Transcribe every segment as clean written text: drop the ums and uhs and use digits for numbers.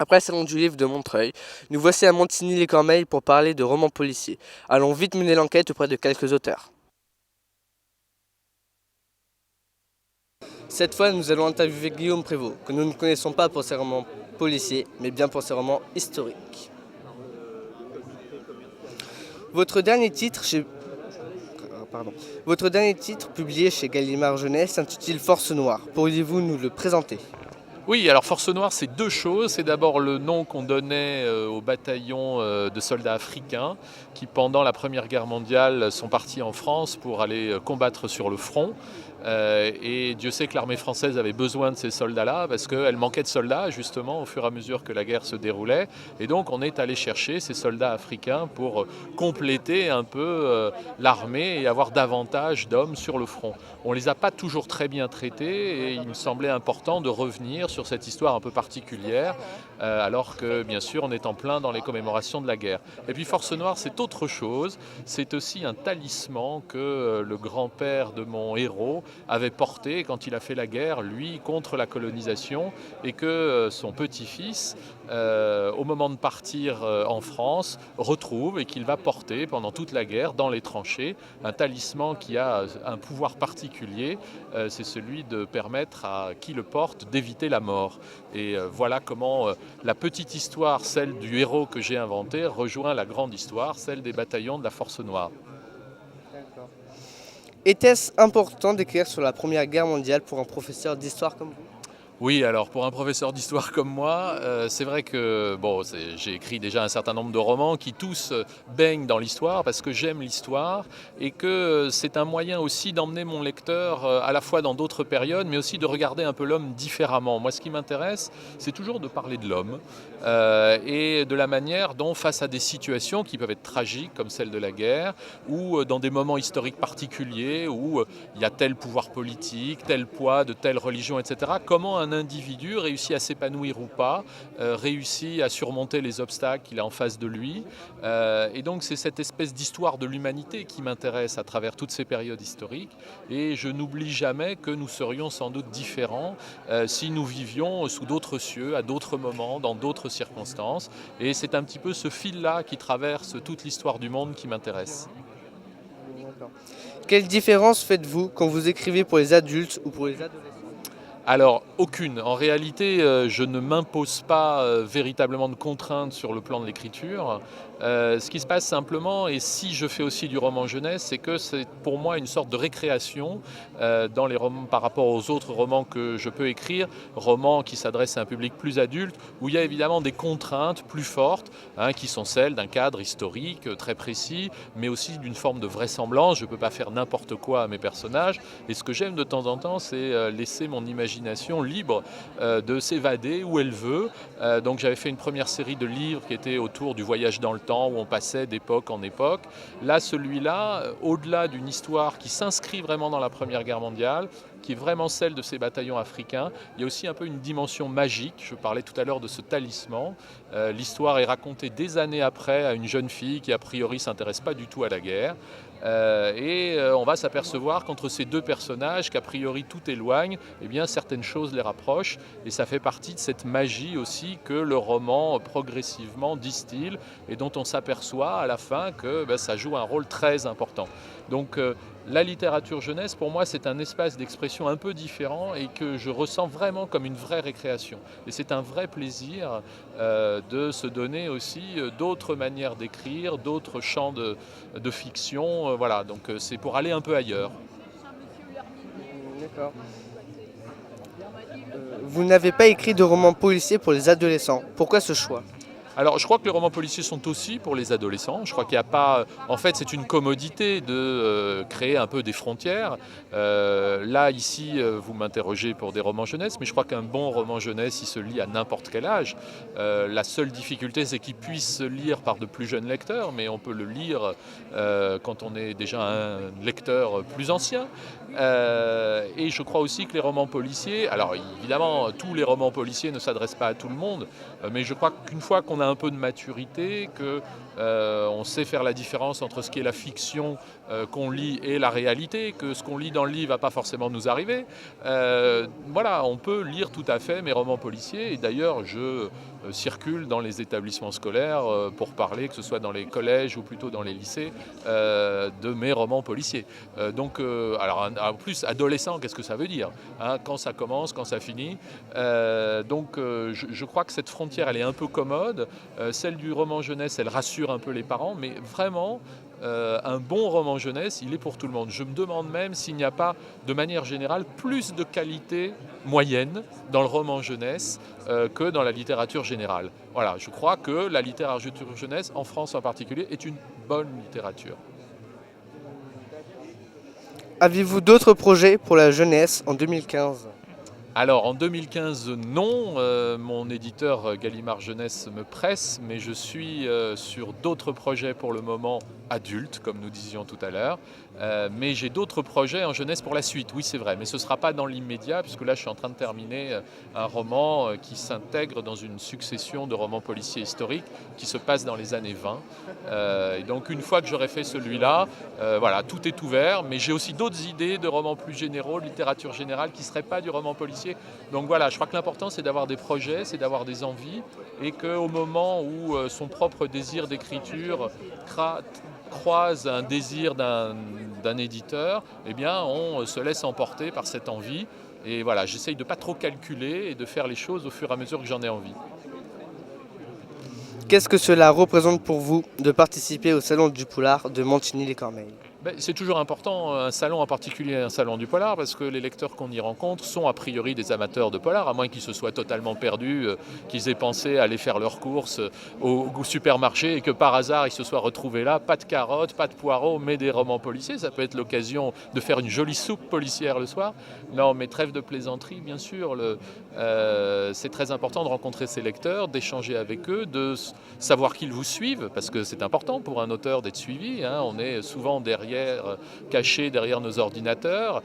Après le salon du livre de Montreuil, nous voici à Montigny-les-Cormeilles pour parler de romans policiers. Allons vite mener l'enquête auprès de quelques auteurs. Cette fois, nous allons interviewer Guillaume Prévost, que nous ne connaissons pas pour ses romans policiers, mais bien pour ses romans historiques. Votre dernier titre, publié chez Gallimard Jeunesse, s'intitule Force Noire. Pourriez-vous nous le présenter ? Oui, alors Force Noire, c'est deux choses. C'est d'abord le nom qu'on donnait au bataillon de soldats africains qui, pendant la Première Guerre mondiale, sont partis en France pour aller combattre sur le front. Et Dieu sait que l'armée française avait besoin de ces soldats-là parce qu'elle manquait de soldats justement au fur et à mesure que la guerre se déroulait. Et donc on est allé chercher ces soldats africains pour compléter un peu l'armée et avoir davantage d'hommes sur le front. On ne les a pas toujours très bien traités et il me semblait important de revenir sur cette histoire un peu particulière alors que bien sûr on est en plein dans les commémorations de la guerre. Et puis Force Noire, c'est autre chose. C'est aussi un talisman que le grand-père de mon héros avait porté quand il a fait la guerre, lui, contre la colonisation, et que son petit-fils, au moment de partir en France, retrouve et qu'il va porter pendant toute la guerre dans les tranchées. Un talisman qui a un pouvoir particulier, c'est celui de permettre à qui le porte d'éviter la mort. Et voilà comment la petite histoire, celle du héros que j'ai inventé, rejoint la grande histoire, celle des bataillons de la Force Noire. Était-ce important d'écrire sur la Première Guerre mondiale pour un professeur d'histoire comme vous ? Oui, alors pour un professeur d'histoire comme moi, c'est vrai que j'ai écrit déjà un certain nombre de romans qui tous baignent dans l'histoire parce que j'aime l'histoire et que c'est un moyen aussi d'emmener mon lecteur à la fois dans d'autres périodes mais aussi de regarder un peu l'homme différemment. Moi, ce qui m'intéresse, c'est toujours de parler de l'homme et de la manière dont, face à des situations qui peuvent être tragiques comme celle de la guerre ou dans des moments historiques particuliers où il y a tel pouvoir politique, tel poids de telle religion, etc., comment un individu réussit à s'épanouir ou pas, réussit à surmonter les obstacles qu'il a en face de lui. Et donc c'est cette espèce d'histoire de l'humanité qui m'intéresse à travers toutes ces périodes historiques. Et je n'oublie jamais que nous serions sans doute différents si nous vivions sous d'autres cieux, à d'autres moments, dans d'autres circonstances. Et c'est un petit peu ce fil-là qui traverse toute l'histoire du monde qui m'intéresse. Quelle différence faites-vous quand vous écrivez pour les adultes ou pour les adolescents ? Alors, aucune. En réalité, je ne m'impose pas véritablement de contraintes sur le plan de l'écriture. Ce qui se passe simplement, et si je fais aussi du roman jeunesse, c'est que c'est pour moi une sorte de récréation dans les romans par rapport aux autres romans que je peux écrire, romans qui s'adressent à un public plus adulte, où il y a évidemment des contraintes plus fortes, qui sont celles d'un cadre historique très précis, mais aussi d'une forme de vraisemblance. Je ne peux pas faire n'importe quoi à mes personnages, et ce que j'aime de temps en temps, c'est laisser mon imagination libre de s'évader où elle veut. Donc j'avais fait une première série de livres qui était autour du voyage dans le temps, où on passait d'époque en époque. Là, celui-là, au-delà d'une histoire qui s'inscrit vraiment dans la Première Guerre mondiale, qui est vraiment celle de ces bataillons africains, il y a aussi un peu une dimension magique. Je parlais tout à l'heure de ce talisman. L'histoire est racontée des années après à une jeune fille qui a priori ne s'intéresse pas du tout à la guerre. On va s'apercevoir qu'entre ces deux personnages, qu'a priori tout éloigne, eh bien certaines choses les rapprochent, et ça fait partie de cette magie aussi que le roman progressivement distille et dont on s'aperçoit à la fin que ça joue un rôle très important. Donc la littérature jeunesse, pour moi, c'est un espace d'expression un peu différent et que je ressens vraiment comme une vraie récréation. Et c'est un vrai plaisir de se donner aussi d'autres manières d'écrire, d'autres champs de fiction. Voilà, donc c'est pour aller un peu ailleurs. D'accord. Vous n'avez pas écrit de roman policier pour les adolescents. Pourquoi ce choix ? Alors, je crois que les romans policiers sont aussi pour les adolescents. Je crois qu'il n'y a pas... En fait, c'est une commodité de créer un peu des frontières. Là, ici, vous m'interrogez pour des romans jeunesse, mais je crois qu'un bon roman jeunesse, il se lit à n'importe quel âge. La seule difficulté, c'est qu'il puisse se lire par de plus jeunes lecteurs, mais on peut le lire quand on est déjà un lecteur plus ancien. Et je crois aussi que les romans policiers... Alors, évidemment, tous les romans policiers ne s'adressent pas à tout le monde, mais je crois qu'une fois qu'on a a un peu de maturité, qu'on sait faire la différence entre ce qui est la fiction qu'on lit et la réalité, que ce qu'on lit dans le livre ne va pas forcément nous arriver. Voilà, on peut lire tout à fait mes romans policiers, et d'ailleurs je circule dans les établissements scolaires pour parler, que ce soit dans les collèges ou plutôt dans les lycées, de mes romans policiers. Alors en plus, adolescent, qu'est-ce que ça veut dire, hein, quand ça commence, quand ça finit. Je crois que cette frontière, elle est un peu commode. Celle du roman jeunesse, elle rassure un peu les parents, mais vraiment, un bon roman jeunesse, il est pour tout le monde. Je me demande même s'il n'y a pas, de manière générale, plus de qualité moyenne dans le roman jeunesse que dans la littérature générale. Voilà, je crois que la littérature jeunesse, en France en particulier, est une bonne littérature. Avez-vous d'autres projets pour la jeunesse en 2015 ? Alors en 2015, non, mon éditeur Gallimard Jeunesse me presse, mais je suis sur d'autres projets pour le moment adultes, comme nous disions tout à l'heure. Mais j'ai d'autres projets en jeunesse pour la suite, oui c'est vrai, mais ce ne sera pas dans l'immédiat, puisque là je suis en train de terminer un roman qui s'intègre dans une succession de romans policiers historiques qui se passe dans les années 20. Et donc une fois que j'aurai fait celui-là, voilà, tout est ouvert, mais j'ai aussi d'autres idées de romans plus généraux, de littérature générale, qui ne seraient pas du roman policier. Donc voilà, je crois que l'important c'est d'avoir des projets, c'est d'avoir des envies, et qu'au moment où son propre désir d'écriture croise un désir d'un éditeur, eh bien on se laisse emporter par cette envie. Et voilà, j'essaye de ne pas trop calculer et de faire les choses au fur et à mesure que j'en ai envie. Qu'est-ce que cela représente pour vous de participer au Salon du Polar de Montigny-les-Cormeilles ? C'est toujours important, un salon en particulier, un salon du polar, parce que les lecteurs qu'on y rencontre sont a priori des amateurs de polar, à moins qu'ils se soient totalement perdus, qu'ils aient pensé aller faire leurs courses au supermarché et que par hasard ils se soient retrouvés là, pas de carottes, pas de poireaux, mais des romans policiers. Ça peut être l'occasion de faire une jolie soupe policière le soir. Non, mais trêve de plaisanterie, bien sûr. C'est très important de rencontrer ces lecteurs, d'échanger avec eux, de savoir qu'ils vous suivent, parce que c'est important pour un auteur d'être suivi, hein. On est souvent cachés derrière nos ordinateurs.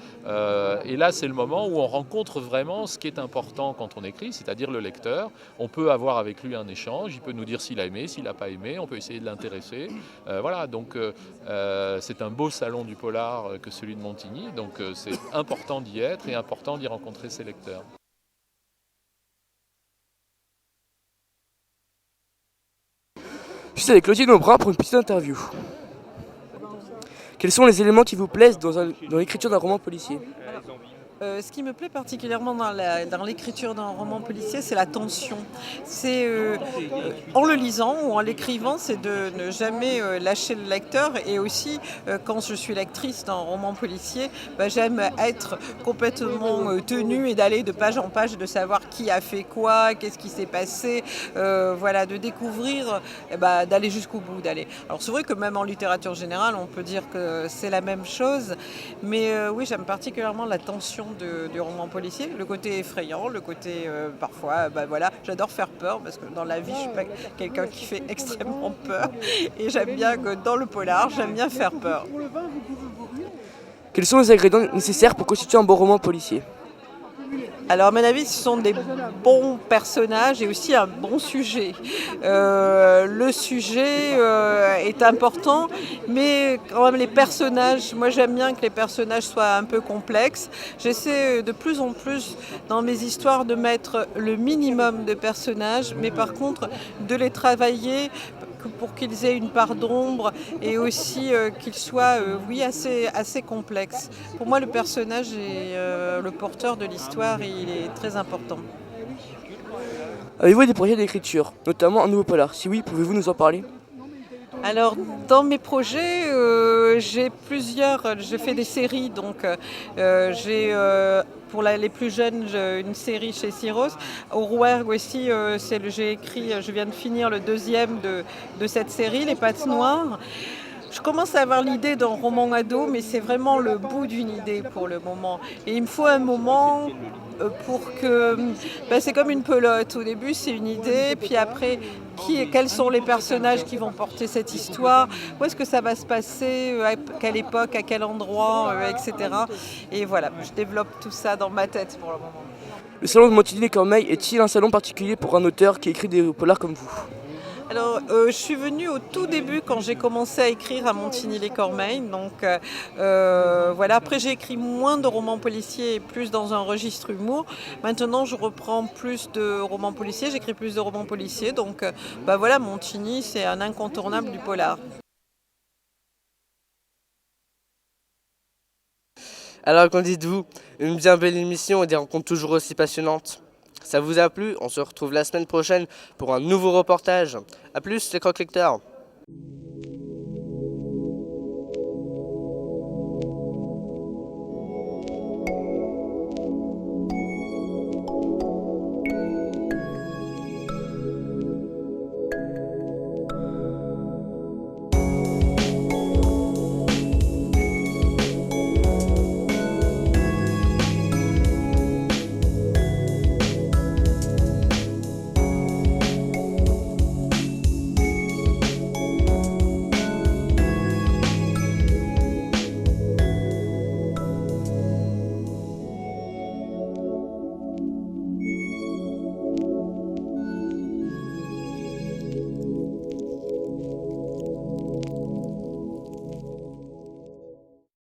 Et là, c'est le moment où on rencontre vraiment ce qui est important quand on écrit, c'est-à-dire le lecteur. On peut avoir avec lui un échange, il peut nous dire s'il a aimé, s'il n'a pas aimé, on peut essayer de l'intéresser. Voilà, donc c'est un beau salon du polar que celui de Montigny, donc c'est important d'y être et important d'y rencontrer ses lecteurs. Je suis avec Claudine Aubrin pour une petite interview. Quels sont les éléments qui vous plaisent dans l'écriture d'un roman policier ? Ce qui me plaît particulièrement dans l'écriture d'un roman policier, c'est la tension. C'est en le lisant ou en l'écrivant, c'est de ne jamais lâcher le lecteur. Et aussi, quand je suis lectrice d'un roman policier, j'aime être complètement tenue et d'aller de page en page, de savoir qui a fait quoi, qu'est-ce qui s'est passé, voilà, de découvrir, d'aller jusqu'au bout, d'aller. Alors c'est vrai que même en littérature générale, on peut dire que c'est la même chose, mais oui, j'aime particulièrement la tension du roman policier, le côté effrayant, le côté parfois, voilà, j'adore faire peur parce que dans la vie je suis pas quelqu'un qui fait extrêmement peur et j'aime bien que dans le polar, j'aime bien faire peur. Quels sont les ingrédients nécessaires pour constituer un bon roman policier ? Alors à mon avis, ce sont des bons personnages et aussi un bon sujet. Le sujet est important, mais quand même les personnages, moi j'aime bien que les personnages soient un peu complexes. J'essaie de plus en plus dans mes histoires de mettre le minimum de personnages, mais par contre de les travailler pour qu'ils aient une part d'ombre et aussi qu'ils soient assez complexes. Pour moi, le personnage est le porteur de l'histoire et il est très important. Avez-vous des projets d'écriture, notamment un nouveau polar ? Si oui, pouvez-vous nous en parler ? Alors, dans mes projets, j'ai fait des séries, donc j'ai pour les plus jeunes une série chez Syros. Au Rouergue aussi, je viens de finir le 2e de cette série, Les Pattes Noires. Je commence à avoir l'idée d'un roman ado, mais c'est vraiment le bout d'une idée pour le moment. Et il me faut un moment pour que... c'est comme une pelote. Au début, c'est une idée, puis après, quels sont les personnages qui vont porter cette histoire, où est-ce que ça va se passer, à quelle époque, à quel endroit, etc. Et voilà, je développe tout ça dans ma tête pour le moment. Le salon de Montigny-les-Cormeilles est-il un salon particulier pour un auteur qui écrit des polars comme vous ? Alors, je suis venue au tout début quand j'ai commencé à écrire à Montigny-les-Cormeilles. Donc, voilà. Après, j'ai écrit moins de romans policiers et plus dans un registre humour. Maintenant, je reprends plus de romans policiers, j'écris plus de romans policiers. Donc, bah voilà, Montigny, c'est un incontournable du polar. Alors qu'en dites-vous? Une bien belle émission et des rencontres toujours aussi passionnantes. Ça vous a plu? On se retrouve la semaine prochaine pour un nouveau reportage. A plus les croque-lecteurs.